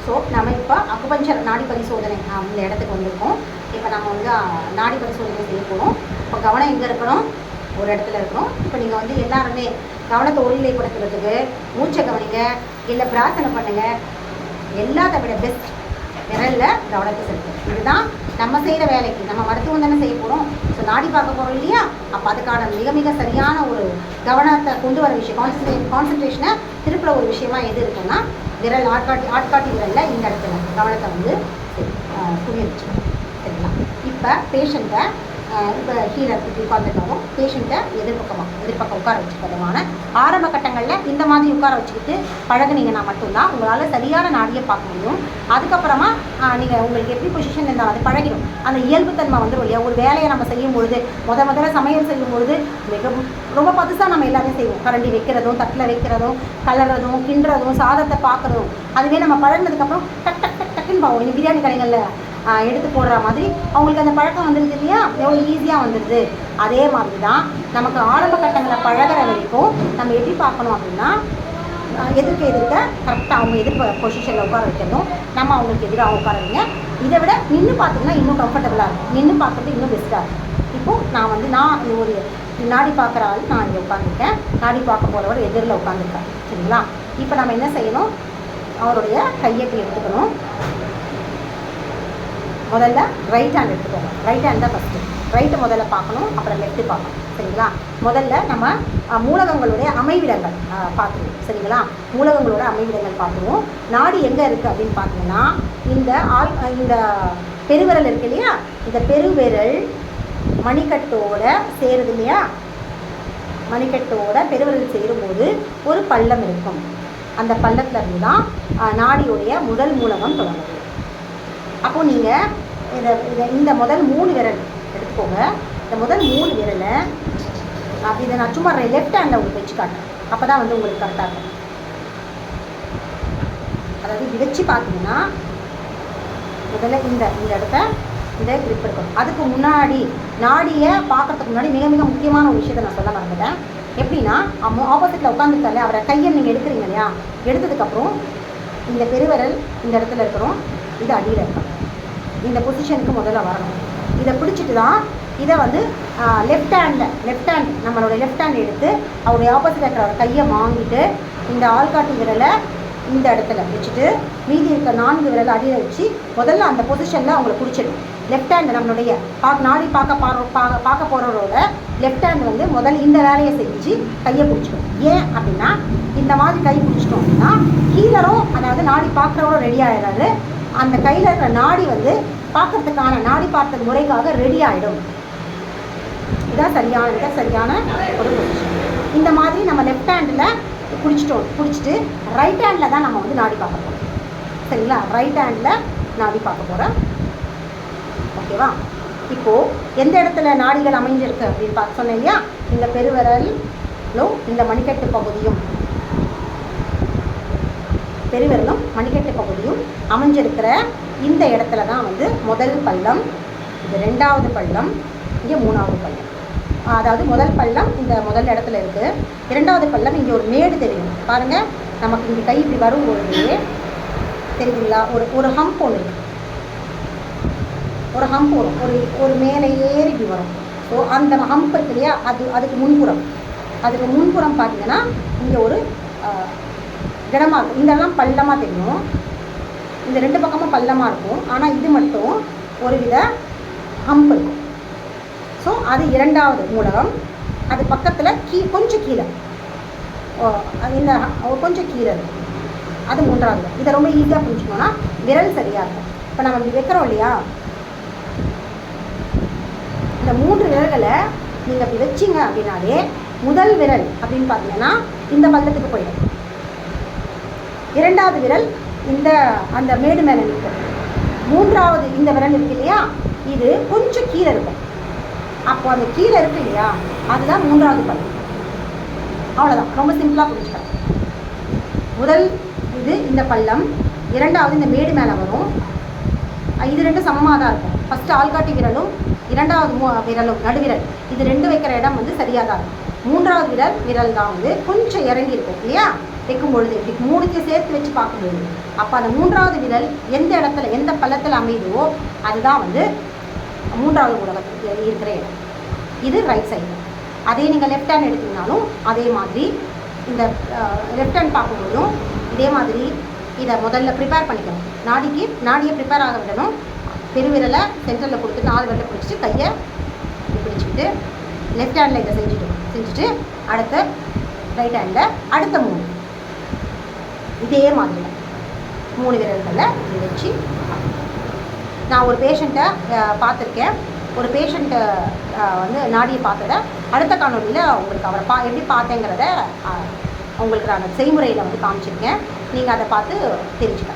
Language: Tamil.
ஸோ நம்ம இப்போ அக்குபஞ்சர் நாடி பரிசோதனை இந்த இடத்துக்கு வந்திருக்கோம். இப்போ நம்ம வந்து நாடி பரிசோதனை செய்ய போகிறோம். இப்போ கவனம் எங்கே இருக்கணும்? ஒரு இடத்துல இருக்கணும். இப்போ நீங்கள் வந்து எல்லாருமே கவனத்தை ஒருநிலைப்படுத்துறதுக்கு மூச்சை கவனிங்க, இல்லை பிரார்த்தனை பண்ணுங்கள். எல்லாத்தை விட பெஸ்ட் விரலில் கவனத்தை செலுத்தும். இதுதான் நம்ம செய்கிற வேலைக்கு. நம்ம மருத்துவம் தானே செய்ய போகிறோம். ஸோ நாடி பார்க்க போகிறோம் இல்லையா? அப்போ அதுக்கான மிக மிக சரியான ஒரு கவனத்தை கொண்டு வர விஷயம், கான்சன்ட்ரேஷனை திருப்புற ஒரு விஷயமா எது இருக்குன்னா விரல், ஆட்காட்டி விரலில் இந்த இடத்துல கவனத்தை வந்து புரிய வச்சுக்கணும். சரிங்களா? இப்போ பேஷண்ட்டை இப்போ கீழே இப்படி உட்காந்துருக்காலும் பேஷண்ட்டை எதிர்பக்கம் உட்கார வச்சுக்கிறதுமான ஆரம்ப கட்டங்களில் இந்த மாதிரி உட்கார வச்சுக்கிட்டு பழகுனீங்கன்னா மட்டும்தான் உங்களால் சரியான நாடியை பார்க்க முடியும். அதுக்கப்புறமா நீங்கள் உங்களுக்கு எப்படி பொசிஷன் இருந்தால் அது பழகிடும். அந்த இயல்புத்தன்மை வந்துடும் இல்லையா? ஒரு வேலையை நம்ம செய்யும் பொழுது முதல்ல சமையல் செய்யும் பொழுது ரொம்ப பதுசாக நம்ம எல்லாமே செய்வோம். கரண்டி வைக்கிறதும், தட்டில் வைக்கிறதும், கலர்றதும், கிண்டுறதும், சாதத்தை பார்க்குறதும், அதுவே நம்ம பழகினதுக்கப்புறம் டக் டக் டக் டக்குன்னு பார்ப்போம். இந்த பிரியாணி கடைகளில் எடுத்து போடுற மாதிரி அவங்களுக்கு அந்த பழக்கம் வந்துடுது இல்லையா? எவ்வளோ ஈஸியாக வந்துடுது. அதே மாதிரி தான் நமக்கு ஆரம்ப கட்டங்களை பழகிற வரைக்கும் நம்ம எப்படி பார்க்கணும் அப்படின்னா எதிர்க்க கரெக்டாக அவங்க பொசிஷனில் உட்கார வைக்கணும். நம்ம அவங்களுக்கு எதிராக உட்காருங்க. இதை விட நின்று பார்த்திங்கன்னா இன்னும் கம்ஃபர்டபுளாக இருக்கும். நின்று பார்க்குறது இன்னும் பெஸ்ட்டாக இருக்கும். இப்போது நான் ஒரு நாடி பார்க்குற ஆள் நான் இங்கே உட்காந்துருக்கேன். நாடி பார்க்க போகிறவர் எதிரில் உட்காந்துருக்கேன். சரிங்களா? இப்போ நம்ம என்ன செய்யணும்? அவருடைய கையெட்டி எடுத்துக்கணும். முதல்ல ரைட் ஹேண்ட் எடுத்துக்கோங்க. ரைட் ஹேண்ட் தான் ஃபஸ்ட்டு. ரைட்டு முதல்ல பார்க்கணும், அப்புறம் லெஃப்ட்டு பார்க்கணும். சரிங்களா? முதல்ல நம்ம மூலகங்களுடைய அமைவிடங்கள் பார்த்துருவோம். சரிங்களா? மூலகங்களோட அமைவிடங்கள் பார்த்துருவோம். நாடி எங்கே இருக்குது அப்படின்னு பார்த்தீங்கன்னா இந்த பெருவிரல் இருக்குது இல்லையா? இந்த பெருவிரல் மணிக்கட்டோட சேருது இல்லையா? மணிக்கட்டோட பெருவிரல் சேரும்போது ஒரு பள்ளம் இருக்கும். அந்த பள்ளத்தில் இருந்து தான் நாடியுடைய முதல் மூலகம் தொடங்குது. அப்போது நீங்கள் இந்த முதல் 3 விரல் எடுத்துக்கோங்க. இந்த முதல் 3 விரலை இதை நான் சும்மா லெஃப்ட் ஹேண்டில் உங்களுக்கு வச்சு காட்டுறேன். அப்போ தான் வந்து உங்களுக்கு கரெக்டாக இருக்கும். அதாவது இது வச்சு பார்த்தீங்கன்னா முதல்ல இந்த இடத்த இந்த கிரிப் இருக்கணும். அதுக்கு முன்னாடி நாடியை பார்க்குறதுக்கு முன்னாடி மிக மிக முக்கியமான ஒரு விஷயத்தை நான் சொல்ல மறந்துட்டேன். எப்படின்னா ஆப்போசிட்டில் உட்காந்துருக்காரு அவரை கையை நீங்கள் எடுக்கிறீங்க இல்லையா? எடுத்ததுக்கப்புறம் இந்த பெருவிரல் இந்த இடத்துல இருக்கிறோம், இது அடியில் இருக்கணும். இந்த பொசிஷனுக்கு முதல்ல வரணும். இதை பிடிச்சிட்டு தான் இதை வந்து லெஃப்ட் ஹேண்ட் நம்மளோட லெஃப்ட் ஹேண்ட் எடுத்து அவருடைய ஆப்போசிட்டில் இருக்கிற கையை வாங்கிட்டு இந்த ஆள்காட்டி விரலை இந்த இடத்துல வச்சுட்டு மீதி இருக்க 4 விரலை அடியில் வச்சு முதல்ல அந்த பொசிஷனில் அவங்களை பிடிச்சிடும். லெஃப்ட் ஹேண்டு நம்மளுடைய நாடி பார்க்க போகிறவரோட லெஃப்ட் ஹேண்ட் வந்து முதல்ல இந்த வேலையை செஞ்சு கையை பிடிச்சிடும். ஏன் அப்படின்னா இந்த மாதிரி கை பிடிச்சிட்டோம் அப்படின்னா கீழரும் அதாவது நாடி பார்க்குறவரும் ரெடி ஆகிடாரு. அந்த கையில் இருக்கிற நாடி வந்து பார்க்கறதுக்கான நாடி பார்த்தது முறைக்காக ரெடி ஆகிடும். இதுதான் சரியான ஒரு பொசிஷன். இந்த மாதிரி நம்ம லெஃப்ட் ஹேண்டில் பிடிச்சிட்டு ரைட் ஹேண்டில் தான் நம்ம வந்து நாடி பார்க்க போகிறோம். சரிங்களா? ரைட் ஹேண்டில் நாடி பார்க்க போகிறோம். ஓகேவா? இப்போது எந்த இடத்துல நாடிகள் அமைஞ்சிருக்கு அப்படின்னு சொன்னேன் இல்லையா? இந்த பெருவிரலும் இந்த மணிக்கட்டு பகுதியும் அமைஞ்சிருக்கிற இந்த இடத்துல தான் வந்து முதல் பள்ளம், இது 2வது பள்ளம், இங்கே 3வது பள்ளம். அதாவது முதல் பள்ளம் இந்த முதல் இடத்துல இருக்குது. 2வது பள்ளம் இங்கே ஒரு மேடு தெரியும் பாருங்கள். நமக்கு இங்கே கை இப்படி வரும்பொழுது தெரியுதுங்களா? ஒரு ஹம்ப் ஒன்று இருக்குது. ஒரு ஹம்ப் வரும், ஒரு மேலே ஏறி இப்படி வரும். ஸோ அந்த ஹம்ப் இருக்கு இல்லையா? அதுக்கு முன்புறம் பார்த்தீங்கன்னா இங்கே ஒரு இடமாக இருக்கும். இதெல்லாம் பள்ளமாக தெரியும். இந்த 2 பக்கமும் பள்ளமாக இருக்கும். ஆனால் இது மட்டும் ஒரு வித ஹம்ப் இருக்கும். ஸோ அது 2வது மூலகம். அது பக்கத்தில் கொஞ்சம் கீழே கொஞ்சம் கீழே இருக்கும். அது 3வது. இதை ரொம்ப ஈஸியாக புரிஞ்சுக்கணும்னா விரல் சரியாக இருக்கும். இப்போ நம்ம இப்படி வைக்கிறோம் இல்லையா? இந்த 3 விரல்களை நீங்கள் அப்படி வச்சிங்க அப்படின்னாலே முதல் விரல் அப்படின்னு பார்த்தீங்கன்னா இந்த பள்ளத்துக்கு போயிடும். 2வது விரல் அந்த மேடு மேலே நிற்கும். 3வது இந்த விரல் இருக்கு இல்லையா? இது கொஞ்சம் கீழே இருக்கும். அப்போ அந்த கீழே இருக்கு இல்லையா? அதுதான் 3வது பள்ளம். அவ்வளோதான். ரொம்ப சிம்பிளாக புரிஞ்சுக்கலாம். முதல் இந்த பள்ளம், 2வது இந்த மேடு மேலே வரும். இது 2 சமமாக தான் இருக்கும். ஃபஸ்ட்டு ஆள்காட்டி விரலும் 2வது விரலும் நடுவிரல் இது 2 வைக்கிற இடம் வந்து சரியாக தான் இருக்கும். 3வது விரல் தான் வந்து கொஞ்சம் இறங்கி இருக்கும் இல்லையா? வைக்கும் பொழுது இப்படி மூணுத்தையும் சேர்த்து வச்சு பார்க்கும்பொழுது அப்போ அந்த மூன்றாவது விரல் எந்த இடத்துல எந்த பள்ளத்தில் அமையுதோ அதுதான் வந்து மூன்றாவது ஊடகத்துக்கு இருக்கிற இடம். இது ரைட் சைடு. அதே நீங்கள் லெஃப்ட் ஹேண்ட் எடுத்தீங்கனாலும் அதே மாதிரி இந்த லெஃப்ட் ஹேண்ட் பார்க்கும்போதும் இதே மாதிரி இதை முதல்ல ப்ரிப்பேர் பண்ணிக்கணும். நாடியை ப்ரிப்பேர் ஆக விடணும். பெருவிரலை சென்டரில் கொடுத்து 4 விரலை பிடிச்சிட்டு கையை பிடிச்சிக்கிட்டு லெஃப்ட் ஹேண்டில் இதை செஞ்சுட்டு அடுத்த ரைட் ஹேண்டில் அடுத்த 3 இதே மாதிரி 3 விரல்களில் இதை வச்சு நான் ஒரு பேஷண்ட்டை பார்த்துருக்கேன். ஒரு பேஷண்ட்டை வந்து நாடியை பார்த்ததை அடுத்த காணொலியில் உங்களுக்கு அவரை எப்படி பார்த்தேங்கிறத உங்களுக்கு நான் செய்முறையில் வந்து காமிச்சிருக்கேன். நீங்கள் அதை பார்த்து தெரிஞ்சுக்கலாம்.